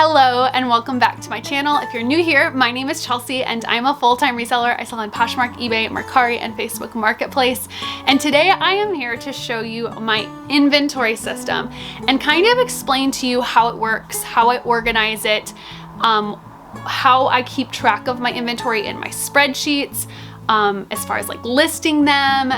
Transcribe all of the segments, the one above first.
Hello and welcome back to my channel. If you're new here, my name is Chelsea and I'm a full-time reseller. I sell on Poshmark, eBay, Mercari, and Facebook Marketplace. And today I am here to show you my inventory system and kind of explain to you how it works, how I organize it, how I keep track of my inventory in my spreadsheets, as far as like listing them,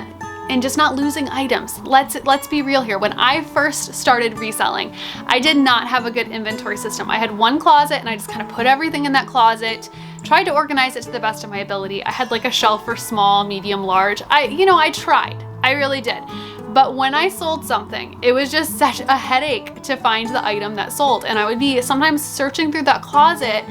and just not losing items. Let's be real here. When I first started reselling, I did not have a good inventory system. I had one closet and I just kind of put everything in that closet, tried to organize it to the best of my ability. I had like a shelf for small, medium, large. I tried, I really did. But when I sold something, it was just such a headache to find the item that sold. And I would be sometimes searching through that closet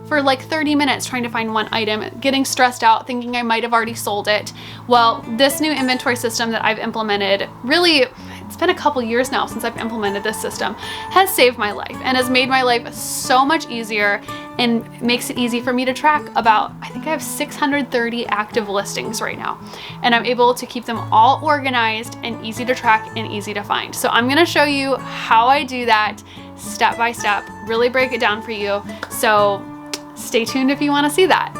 for like 30 minutes trying to find one item, getting stressed out, thinking I might have already sold it. Well, this new inventory system that I've implemented, really, it's been a couple years now since I've implemented this system, has saved my life and has made my life so much easier and makes it easy for me to track about, I think I have 630 active listings right now. And I'm able to keep them all organized and easy to track and easy to find. So I'm gonna show you how I do that step by step, really break it down for you. So stay tuned if you want to see that.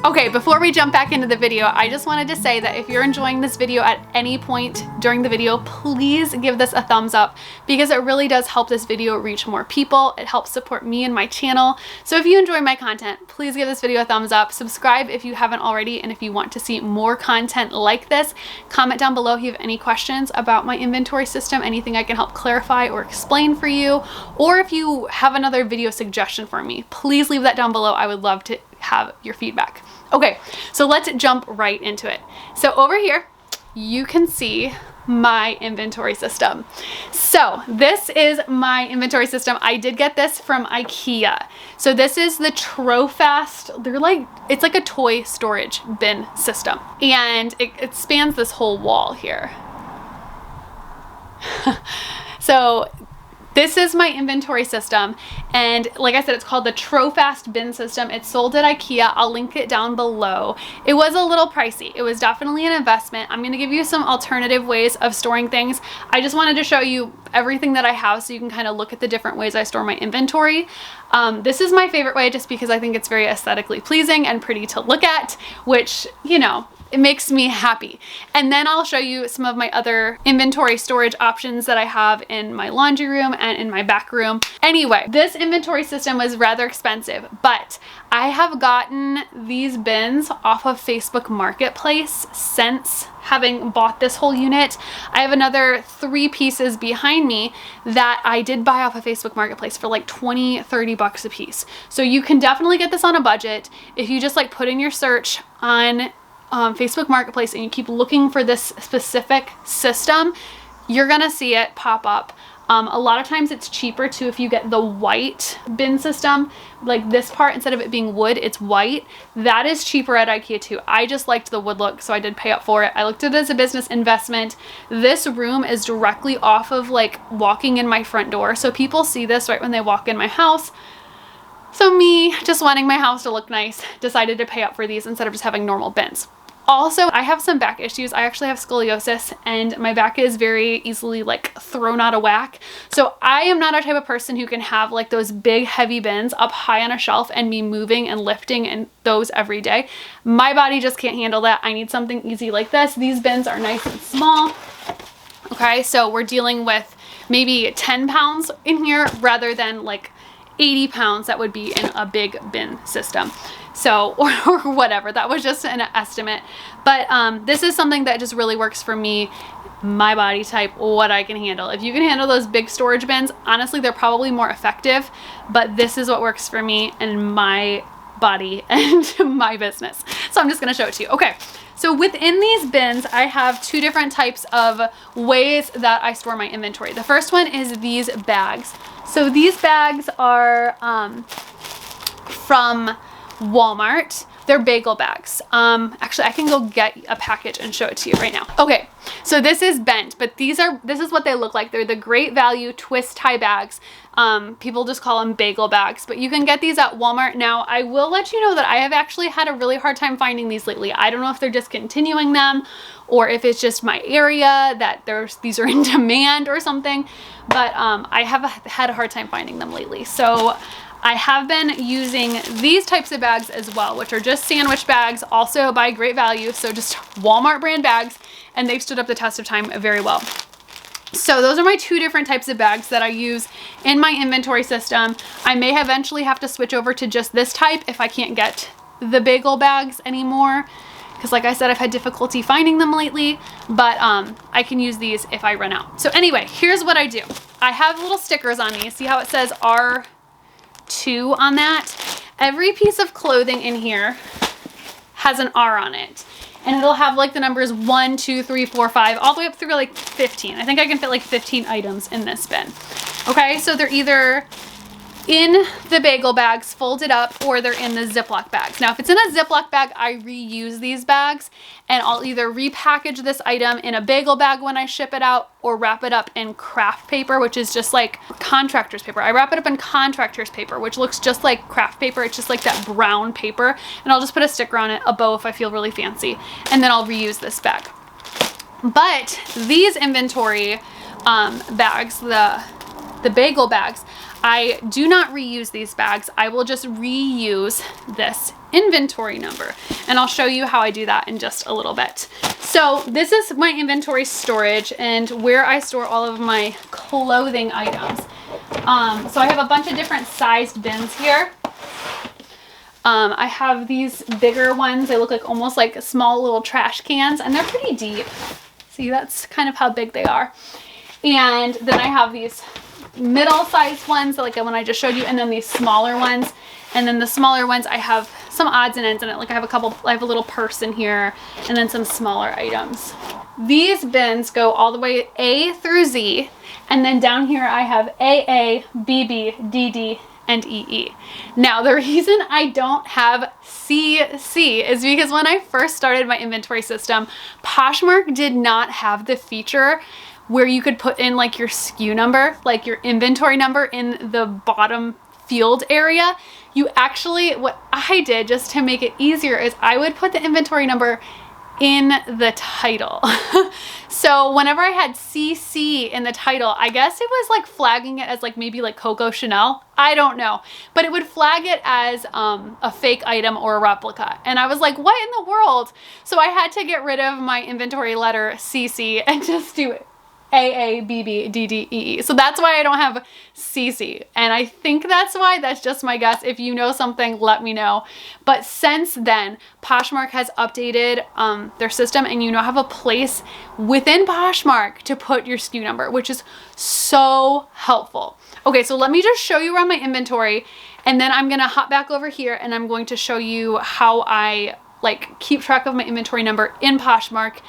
Okay, before we jump back into the video, I just wanted to say that if you're enjoying this video at any point during the video, please give this a thumbs up because it really does help this video reach more people. It helps support me and my channel. So if you enjoy my content, please give this video a thumbs up. Subscribe if you haven't already, and if you want to see more content like this, comment down below if you have any questions about my inventory system, anything I can help clarify or explain for you, or if you have another video suggestion for me, please leave that down below. I would love to have your feedback. Okay, so let's jump right into it. So over here, you can see my inventory system. So this is my inventory system. I did get this from Ikea. So this is the Trofast. It's like a toy storage bin system. And it spans this whole wall here. So this is my inventory system, and like I said, it's called the Trofast bin system. It's sold at Ikea. I'll link it down below. It was a little pricey. It was definitely an investment. I'm gonna give you some alternative ways of storing things. I just wanted to show you everything that I have so you can kind of look at the different ways I store my inventory. This is my favorite way just because I think it's very aesthetically pleasing and pretty to look at, which, you know, it makes me happy. And then I'll show you some of my other inventory storage options that I have in my laundry room and in my back room. Anyway, this inventory system was rather expensive, but I have gotten these bins off of Facebook Marketplace since having bought this whole unit. I have another 3 pieces behind me that I did buy off of Facebook Marketplace for like 20, 30 bucks a piece. So you can definitely get this on a budget. If you just like put in your search on Facebook Marketplace and you keep looking for this specific system, you're gonna see it pop up. A lot of times it's cheaper too if you get the white bin system, like this part, instead of it being wood, it's white. That is cheaper at Ikea too. I just liked the wood look, so I did pay up for it. I looked at it as a business investment. This room is directly off of like walking in my front door, so people see this right when they walk in my house. So me, just wanting my house to look nice, decided to pay up for these instead of just having normal bins. Also, I have some back issues. I actually have scoliosis and my back is very easily like thrown out of whack. So I am not a type of person who can have like those big heavy bins up high on a shelf and be moving and lifting and those every day. My body just can't handle that. I need something easy like this. These bins are nice and small. Okay, so we're dealing with maybe 10 pounds in here rather than like 80 pounds that would be in a big bin system. So, or whatever, that was just an estimate. But this is something that just really works for me, my body type, what I can handle. If you can handle those big storage bins, honestly, they're probably more effective, but this is what works for me and my body and my business. So I'm just gonna show it to you. Okay, so within these bins, I have 2 different types of ways that I store my inventory. The first one is these bags. So these bags are from Wallmart. They're bagel bags. Actually, I can go get a package and show it to you right now. Okay, so this is bent, but this is what they look like. They're the Great Value twist tie bags. People just call them bagel bags, but you can get these at Walmart. Now, I will let you know that I have actually had a really hard time finding these lately. I don't know if they're discontinuing them or if it's just my area that these are in demand or something, but I have had a hard time finding them lately. So I have been using these types of bags as well, which are just sandwich bags, also by Great Value. So just Walmart brand bags, and they've stood up the test of time very well. So those are my two different types of bags that I use in my inventory system. I may eventually have to switch over to just this type if I can't get the bagel bags anymore, because like I said, I've had difficulty finding them lately, but I can use these if I run out. So anyway, here's what I do. I have little stickers on these. See how it says R2 on that? Every piece of clothing in here has an R on it. And it'll have like the numbers 1, 2, 3, 4, 5, all the way up through like 15. I think I can fit like 15 items in this bin. Okay, so they're either in the bagel bags folded up or they're in the Ziploc bags. Now, if it's in a Ziploc bag, I reuse these bags and I'll either repackage this item in a bagel bag when I ship it out or wrap it up in craft paper, which is just like contractor's paper. I wrap it up in contractor's paper, which looks just like craft paper. It's just like that brown paper, and I'll just put a sticker on it, a bow if I feel really fancy, and then I'll reuse this bag. But these inventory bags, the bagel bags, I do not reuse these bags. I will just reuse this inventory number, and I'll show you how I do that in just a little bit. So this is my inventory storage and where I store all of my clothing items. So I have a bunch of different sized bins here. I have these bigger ones. They look like almost like small little trash cans, and they're pretty deep. See, that's kind of how big they are. And then I have these middle-sized ones, like the one I just showed you, and then these smaller ones. And then the smaller ones, I have some odds and ends in it. Like I have a little purse in here, and then some smaller items. These bins go all the way A through Z, and then down here I have AA, BB, DD, and EE. Now, the reason I don't have CC is because when I first started my inventory system, Poshmark did not have the feature where you could put in like your SKU number, like your inventory number in the bottom field area. You actually, what I did just to make it easier is I would put the inventory number in the title. So whenever I had CC in the title, I guess it was like flagging it as like maybe like Coco Chanel. I don't know, but it would flag it as a fake item or a replica. And I was like, what in the world? So I had to get rid of my inventory letter CC and just do it AA, BB, DD, EE. So that's why I don't have CC. And I think that's why. That's just my guess. If you know something, let me know. But since then, Poshmark has updated their system, and you now have a place within Poshmark to put your SKU number, which is so helpful. Okay, so let me just show you around my inventory, and then I'm gonna hop back over here and I'm going to show you how I like keep track of my inventory number in Poshmark,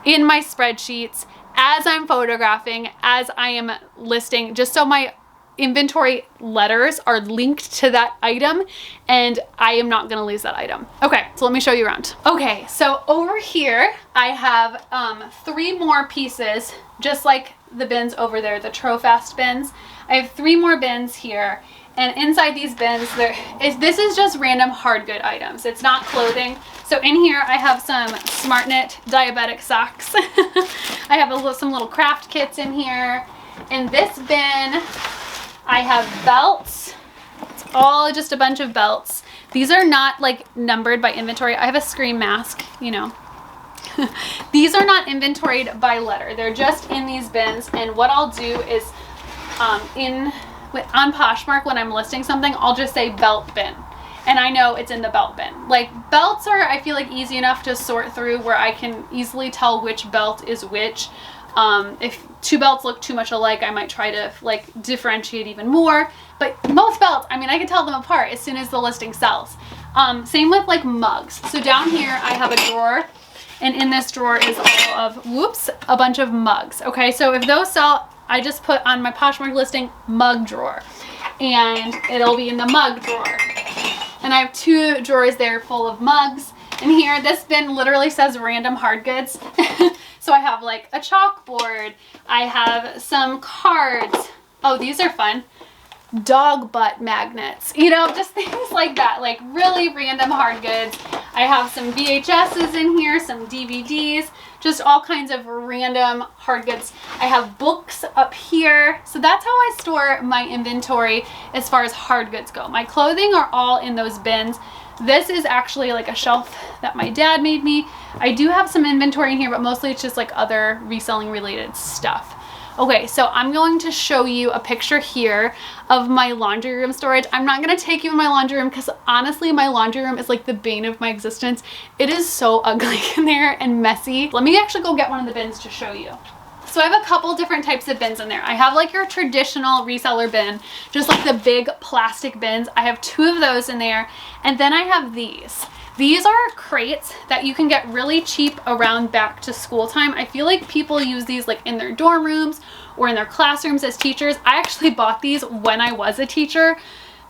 in my spreadsheets, as I'm photographing, as I am listing, just so my inventory letters are linked to that item and I am not gonna lose that item. Okay, so let me show you around. Okay, so over here, I have 3 more pieces, just like the bins over there, the Trofast bins. I have 3 more bins here. And inside these bins, this is just random hard good items. It's not clothing. So in here, I have some SmartKnit diabetic socks. I have some little craft kits in here. In this bin, I have belts. It's all just a bunch of belts. These are not like numbered by inventory. I have a Scream mask, you know. These are not inventoried by letter. They're just in these bins. And what I'll do is on Poshmark, when I'm listing something, I'll just say belt bin, and I know it's in the belt bin. Like, belts are, I feel like, easy enough to sort through where I can easily tell which belt is which. If 2 belts look too much alike, I might try to like differentiate even more, but most belts, I mean, I can tell them apart as soon as the listing sells. Same with like mugs. So down here I have a drawer, and in this drawer is all of, a bunch of mugs. Okay, so if those sell, I just put on my Poshmark listing mug drawer, and it'll be in the mug drawer. And I have 2 drawers there full of mugs. And here, this bin literally says random hard goods. So I have like a chalkboard. I have some cards. Oh, these are fun. Dog butt magnets, you know, just things like that, like really random hard goods. I have some VHSs in here, some DVDs, just all kinds of random hard goods. I have books up here. So that's how I store my inventory as far as hard goods go. My clothing are all in those bins. This is actually like a shelf that my dad made me. I do have some inventory in here, but mostly it's just like other reselling related stuff. Okay, so I'm going to show you a picture here of my laundry room storage. I'm not gonna take you in my laundry room because honestly, my laundry room is like the bane of my existence. It is so ugly in there and messy. Let me actually go get one of the bins to show you. So I have a couple different types of bins in there. I have like your traditional reseller bin, just like the big plastic bins. I have 2 of those in there. And then I have these. These are crates that you can get really cheap around back to school time. I feel like people use these like in their dorm rooms or in their classrooms as teachers. I actually bought these when I was a teacher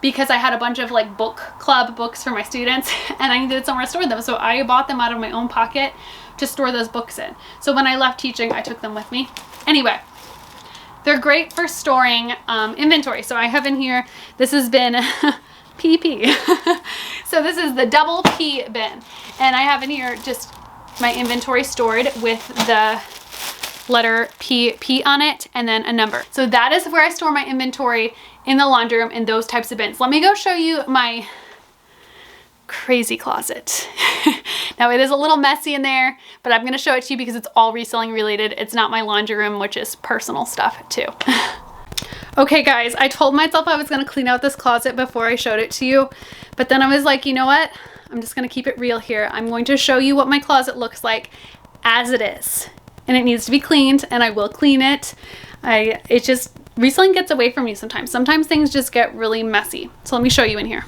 because I had a bunch of like book club books for my students and I needed somewhere to store them. So I bought them out of my own pocket to store those books in. So when I left teaching, I took them with me. Anyway, they're great for storing inventory. So I have in here, this has been PP. So this is the double P bin. And I have in here just my inventory stored with the letter P on it and then a number. So that is where I store my inventory in the laundry room in those types of bins. Let me go show you my crazy closet. Now it is a little messy in there, but I'm gonna show it to you because it's all reselling related. It's not my laundry room, which is personal stuff too. Okay guys, I told myself I was gonna clean out this closet before I showed it to you, but then I was like, you know what? I'm just gonna keep it real here. I'm going to show you what my closet looks like as it is. And it needs to be cleaned, and I will clean it. It just, reselling gets away from you sometimes. Sometimes things just get really messy. So let me show you in here.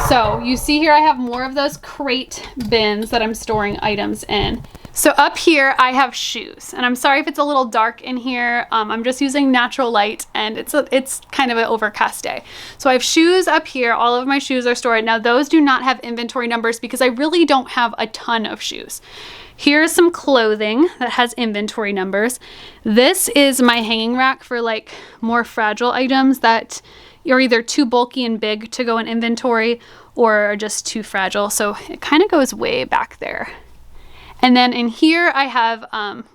So you see here I have more of those crate bins that I'm storing items in. So up here I have shoes, and I'm sorry if it's a little dark in here. I'm just using natural light and it's kind of an overcast day. So I have shoes up here. All of my shoes are stored. Now those do not have inventory numbers because I really don't have a ton of shoes. Here's some clothing that has inventory numbers. This is my hanging rack for like more fragile items that you're either too bulky and big to go in inventory or are just too fragile. So it kind of goes way back there. And then in here I have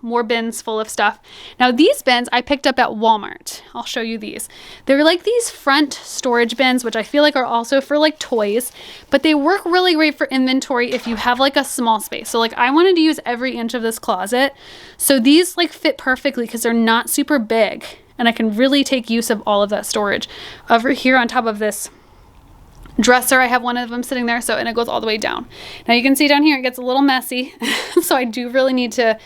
more bins full of stuff. Now these bins I picked up at Walmart. I'll show you these. They're like these front storage bins, which I feel like are also for like toys, but they work really great for inventory if you have like a small space. So like I wanted to use every inch of this closet. So these like fit perfectly because they're not super big and I can really take use of all of that storage. Over here on top of this dresser, I have one of them sitting there, so, and it goes all the way down. Now you can see down here it gets a little messy, so I do really need to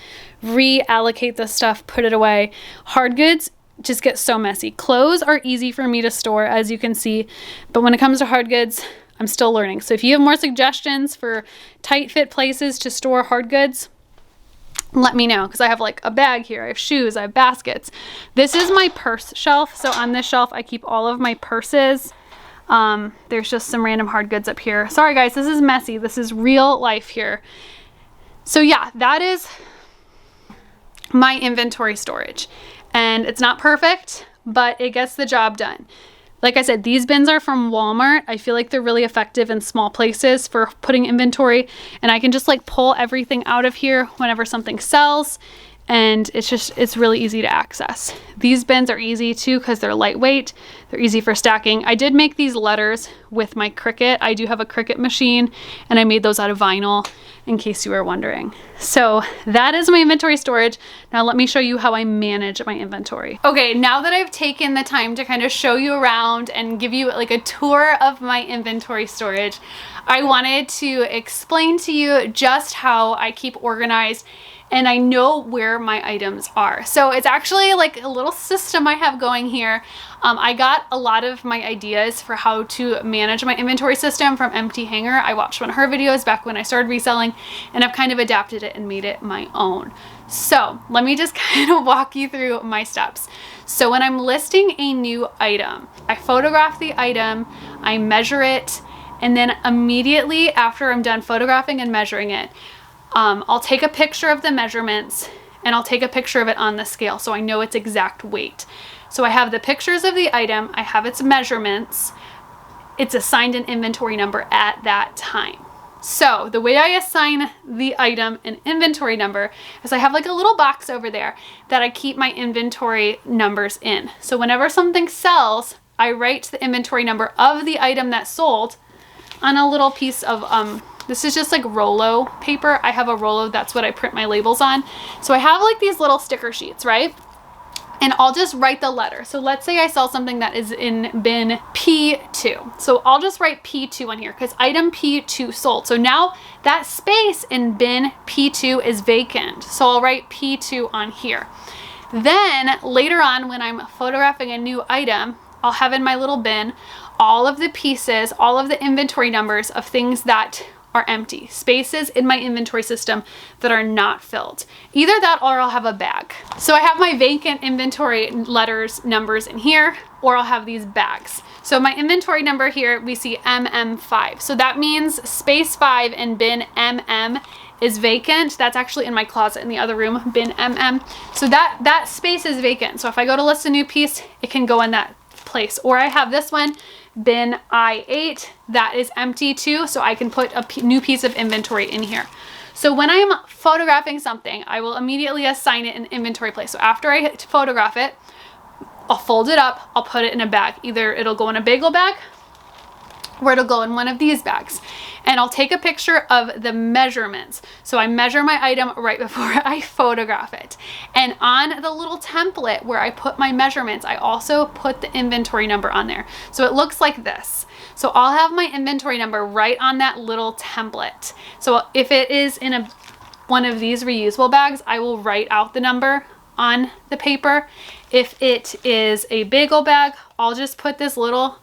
reallocate this stuff, put it away. Hard goods just get so messy. Clothes are easy for me to store, as you can see, but when it comes to hard goods, I'm still learning. So if you have more suggestions for tight fit places to store hard goods, let me know, because I have like a bag here, I have shoes, I have baskets. This is my purse shelf, so on this shelf I keep all of my purses. There's just some random hard goods up here. Sorry guys, this is messy. This is real life here. So yeah, that is my inventory storage. And it's not perfect, but it gets the job done. Like I said, these bins are from Walmart. I feel like they're really effective in small places for putting inventory. And I can just like pull everything out of here whenever something sells. And it's really easy to access. These bins are easy too because they're lightweight. They're easy for stacking. I did make these letters with my Cricut. I do have a Cricut machine and I made those out of vinyl in case you were wondering. So that is my inventory storage. Now let me show you how I manage my inventory. Okay, now that I've taken the time to kind of show you around and give you like a tour of my inventory storage, I wanted to explain to you just how I keep organized and I know where my items are. So it's actually like a little system I have going here. I got a lot of my ideas for how to manage my inventory system from Empty Hanger. I watched one of her videos back when I started reselling and I've kind of adapted it and made it my own. So let me just kind of walk you through my steps. So when I'm listing a new item, I photograph the item, I measure it, And then immediately after I'm done photographing and measuring it, I'll take a picture of the measurements and I'll take a picture of it on the scale so I know its exact weight. So I have the pictures of the item, I have its measurements, it's assigned an inventory number at that time. So the way I assign the item an inventory number is I have like a little box over there that I keep my inventory numbers in. So whenever something sells, I write the inventory number of the item that sold on a little piece of, this is just like Rolo paper. I have a Rolo, that's what I print my labels on. So I have like these little sticker sheets, right? And I'll just write the letter. So let's say I sell something that is in bin P2. So I'll just write P2 on here because item P2 sold. So now that space in bin P2 is vacant. So I'll write P2 on here. Then later on when I'm photographing a new item, I'll have in my little bin all of the pieces, all of the inventory numbers of things that are empty, spaces in my inventory system that are not filled. Either that or I'll have a bag. So I have my vacant inventory letters, numbers in here, or I'll have these bags. So my inventory number here, we see MM5. So that means space 5 in bin MM is vacant. That's actually in my closet in the other room, bin MM. So that space is vacant. So if I go to list a new piece, it can go in that place. Or I have this one, bin I8, that is empty too, so I can put a new piece of inventory in here. So when I'm photographing something, I will immediately assign it an inventory place. So after I photograph it, I'll fold it up, I'll put it in a bag. Either it'll go in a bagel bag or it'll go in one of these bags. And I'll take a picture of the measurements. So I measure my item right before I photograph it. And on the little template where I put my measurements, I also put the inventory number on there. So it looks like this. So I'll have my inventory number right on that little template. So if it is in one of these reusable bags, I will write out the number on the paper. If it is a bagel bag, I'll just put this little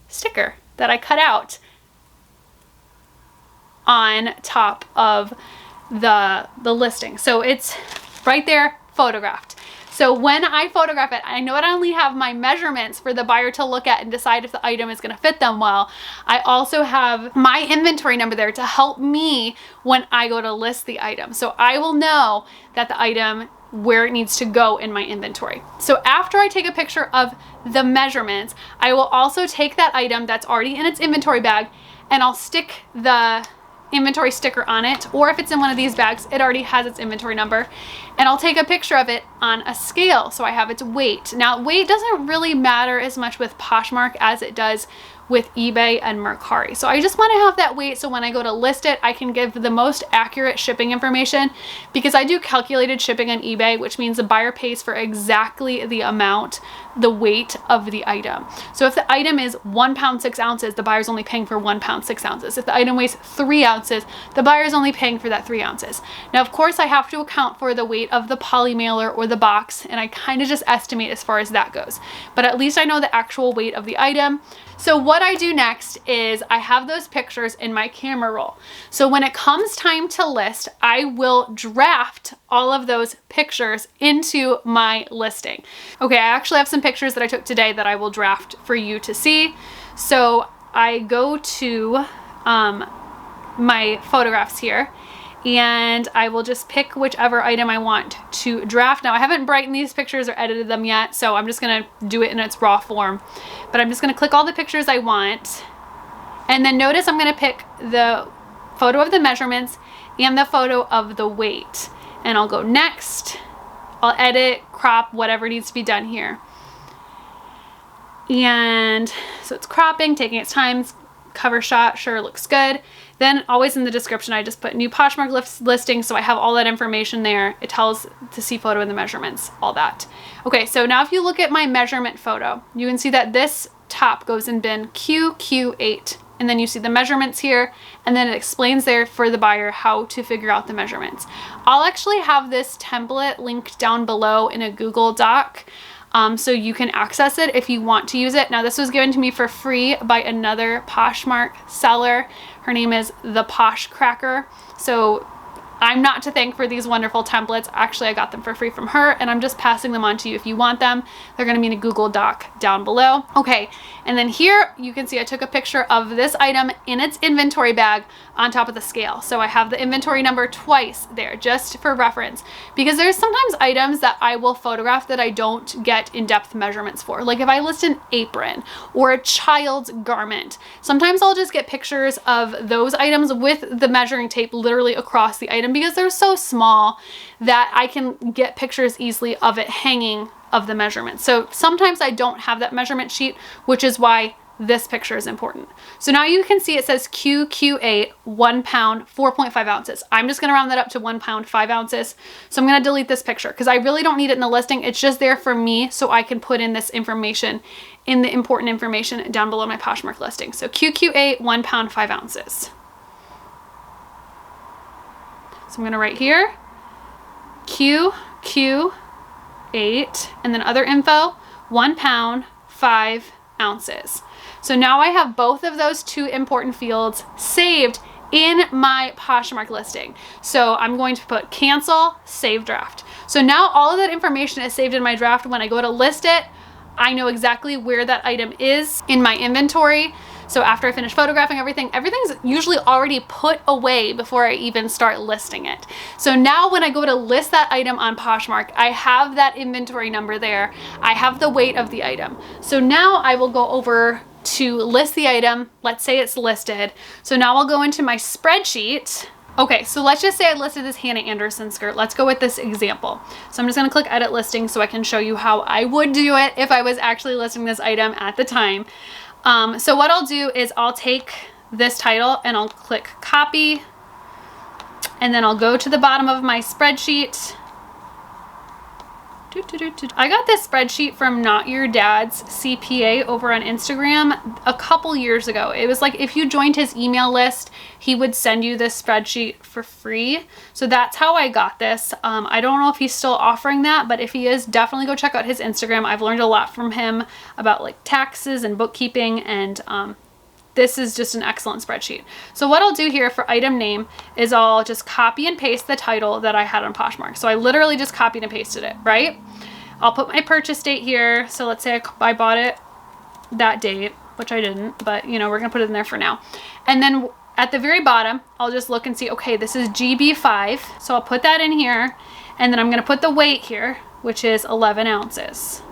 sticker that I cut out on top of the listing. So it's right there photographed. So when I photograph it, I not only have my measurements for the buyer to look at and decide if the item is going to fit them well, I also have my inventory number there to help me when I go to list the item. So I will know that the item, where it needs to go in my inventory. So after I take a picture of the measurements, I will also take that item that's already in its inventory bag and I'll stick the inventory sticker on it, or if it's in one of these bags, it already has its inventory number, and I'll take a picture of it on a scale so I have its weight. Now, weight doesn't really matter as much with Poshmark as it does with eBay and Mercari. So I just want to have that weight so when I go to list it, I can give the most accurate shipping information, because I do calculated shipping on eBay, which means the buyer pays for exactly the amount, the weight of the item. So if the item is 1 pound 6 ounces, the buyer's only paying for 1 pound 6 ounces. If the item weighs 3 ounces, the buyer's only paying for that 3 ounces. Now, of course, I have to account for the weight of the poly mailer or the box, and I kind of just estimate as far as that goes. But at least I know the actual weight of the item. So what I do next is I have those pictures in my camera roll. So when it comes time to list, I will draft all of those pictures into my listing. Okay, I actually have some pictures that I took today that I will draft for you to see. So I go to my photographs here, and I will just pick whichever item I want to draft. Now, I haven't brightened these pictures or edited them yet, so I'm just gonna do it in its raw form. But I'm just gonna click all the pictures I want, and then notice I'm gonna pick the photo of the measurements and the photo of the weight. And I'll go next. I'll edit, crop, whatever needs to be done here. And so it's cropping, taking its time. Cover shot, sure, looks good. Then always in the description, I just put new Poshmark listing, so I have all that information there. It tells to see photo and the measurements, all that. Okay, so now if you look at my measurement photo, you can see that this top goes in bin QQ8, and then you see the measurements here, and then it explains there for the buyer how to figure out the measurements. I'll actually have this template linked down below in a Google Doc, so you can access it if you want to use it. Now, this was given to me for free by another Poshmark seller. Her name is the Posh Cracker. So I'm not to thank for these wonderful templates. Actually, I got them for free from her, and I'm just passing them on to you if you want them. They're gonna be in a Google Doc down below. Okay, and then here you can see I took a picture of this item in its inventory bag on top of the scale. So I have the inventory number twice there, just for reference, because there's sometimes items that I will photograph that I don't get in-depth measurements for. Like if I list an apron or a child's garment, sometimes I'll just get pictures of those items with the measuring tape literally across the item because they're so small that I can get pictures easily of it hanging of the measurement. So sometimes I don't have that measurement sheet, which is why this picture is important. So now you can see it says QQ8, 1 pound, 4.5 ounces. I'm just gonna round that up to 1 pound, 5 ounces. So I'm gonna delete this picture because I really don't need it in the listing. It's just there for me so I can put in this information in the important information down below my Poshmark listing. So QQ8, 1 pound, 5 ounces. So I'm gonna write here, QQ8, and then other info, 1 pound, 5 ounces. So now I have both of those two important fields saved in my Poshmark listing. So I'm going to put cancel, save draft. So now all of that information is saved in my draft. When I go to list it, I know exactly where that item is in my inventory. So after I finish photographing everything, everything's usually already put away before I even start listing it. So now when I go to list that item on Poshmark, I have that inventory number there. I have the weight of the item. So now I will go over to list the item. Let's say it's listed. So now I'll go into my spreadsheet. Okay, so let's just say I listed this Hannah Anderson skirt. Let's go with this example. So I'm just gonna click edit listing so I can show you how I would do it if I was actually listing this item at the time. So what I'll do is I'll take this title and I'll click copy, and then I'll go to the bottom of my spreadsheet. I got this spreadsheet from Not Your Dad's CPA over on Instagram a couple years ago. It was like if you joined his email list, he would send you this spreadsheet for free. So that's how I got this. I don't know if he's still offering that, but if he is, definitely go check out his Instagram. I've learned a lot from him about like taxes and bookkeeping, and this is just an excellent spreadsheet. So what I'll do here for item name is I'll just copy and paste the title that I had on Poshmark. So I literally just copied and pasted it, right? I'll put my purchase date here. So let's say I bought it that date, which I didn't, but you know, we're gonna put it in there for now. And then at the very bottom, I'll just look and see, okay, this is GB5. So I'll put that in here, and then I'm gonna put the weight here, which is 11 ounces.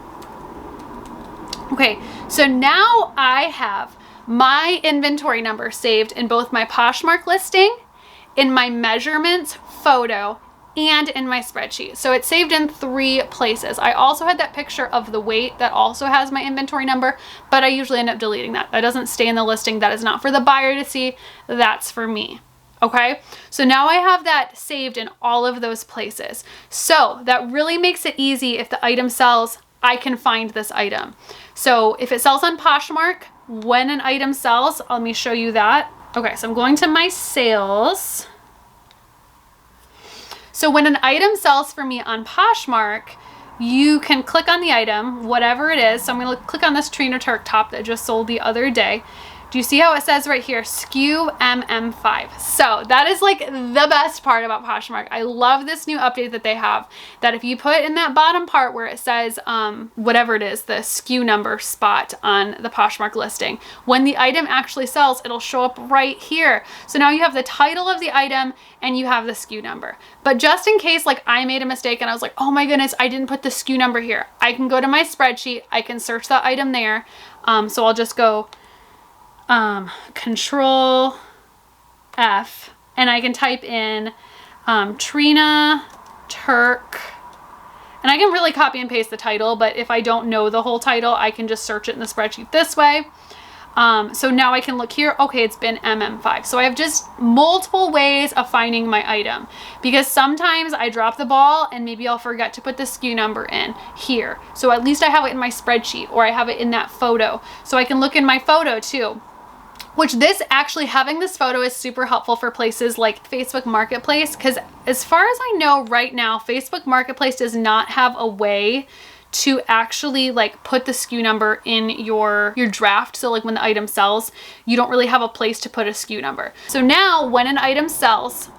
Okay, so now I have my inventory number saved in both my Poshmark listing, in my measurements photo, and in my spreadsheet. So it's saved in 3 places. I also had that picture of the weight that also has my inventory number, but I usually end up deleting that. That doesn't stay in the listing. That is not for the buyer to see. That's for me. Okay, so now I have that saved in all of those places. So that really makes it easy. If the item sells, I can find this item. So if it sells on Poshmark, when an item sells, let me show you that. Okay, so I'm going to my sales. So when an item sells for me on Poshmark, you can click on the item, whatever it is. So I'm gonna click on this trainer Turk top that just sold the other day. Do you see how it says right here, SKU MM5? So that is like the best part about Poshmark. I love this new update that they have, that if you put in that bottom part where it says whatever it is, the SKU number spot on the Poshmark listing, when the item actually sells, it'll show up right here. So now you have the title of the item and you have the SKU number. But just in case like I made a mistake and I was like, oh my goodness, I didn't put the SKU number here, I can go to my spreadsheet, I can search that item there. So I'll just go Control F, and I can type in Trina Turk, and I can really copy and paste the title, but if I don't know the whole title, I can just search it in the spreadsheet this way. So now I can look here, okay, it's been MM5. So I have just multiple ways of finding my item, because sometimes I drop the ball and maybe I'll forget to put the SKU number in here. So at least I have it in my spreadsheet, or I have it in that photo. So I can look in my photo too. Which this actually, having this photo is super helpful for places like Facebook Marketplace, because as far as I know right now, Facebook Marketplace does not have a way to actually like put the SKU number in your draft. So like when the item sells, you don't really have a place to put a SKU number. So now when an item sells,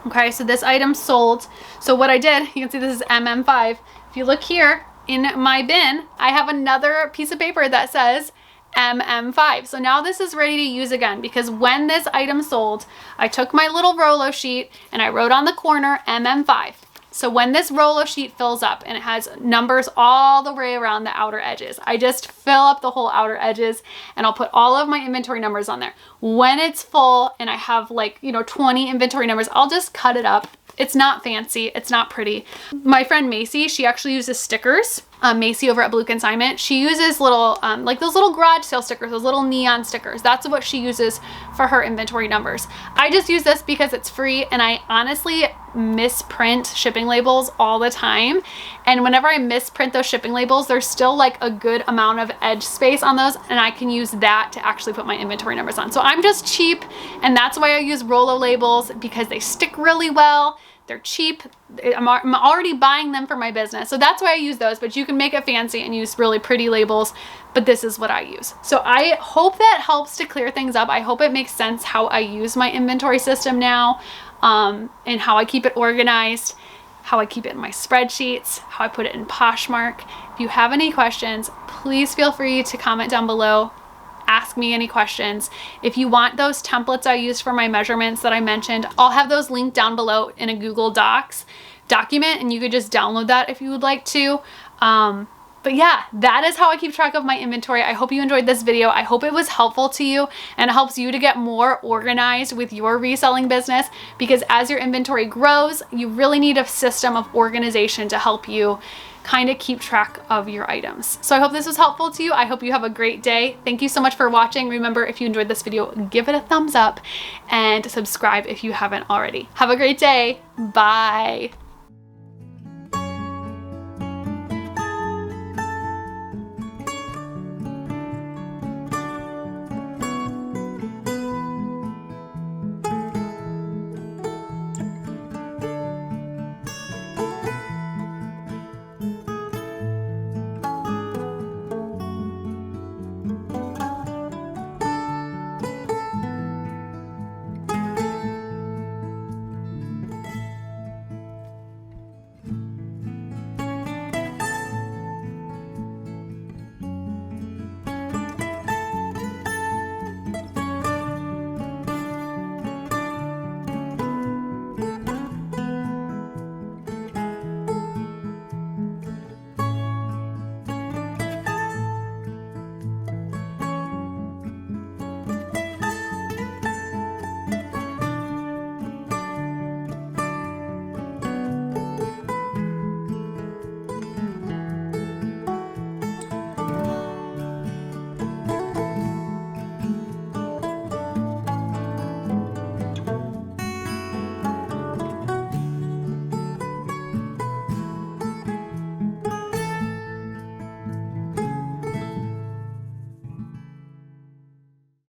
Okay, so this item sold. So what I did, you can see this is MM5. If you look here in my bin, I have another piece of paper that says MM5. So now this is ready to use again, because when this item sold, I took my little Rolo sheet and I wrote on the corner MM5. So when this Rolo sheet fills up and it has numbers all the way around the outer edges, I just fill up the whole outer edges and I'll put all of my inventory numbers on there. When it's full and I have like, 20 inventory numbers, I'll just cut it up. It's not fancy, it's not pretty. My friend Macy, she actually uses stickers. Macy over at Blue Consignment, she uses little, like those little garage sale stickers, those little neon stickers. That's what she uses for her inventory numbers. I just use this because it's free, and I honestly misprint shipping labels all the time. And whenever I misprint those shipping labels, there's still like a good amount of edge space on those, and I can use that to actually put my inventory numbers on. So I'm just cheap, and that's why I use Rolo labels, because they stick really well. They're cheap. I'm already buying them for my business. So that's why I use those, but you can make it fancy and use really pretty labels, but this is what I use. So I hope that helps to clear things up. I hope it makes sense how I use my inventory system now, and how I keep it organized, how I keep it in my spreadsheets, how I put it in Poshmark. If you have any questions, please feel free to comment down below. Ask me any questions. If you want those templates I used for my measurements that I mentioned, I'll have those linked down below in a Google Docs document, and you could just download that if you would like to. But yeah, that is how I keep track of my inventory. I hope you enjoyed this video. I hope it was helpful to you and it helps you to get more organized with your reselling business, because as your inventory grows, you really need a system of organization to help you kind of keep track of your items. So I hope this was helpful to you. I hope you have a great day. Thank you so much for watching. Remember, if you enjoyed this video, give it a thumbs up and subscribe if you haven't already. Have a great day. Bye.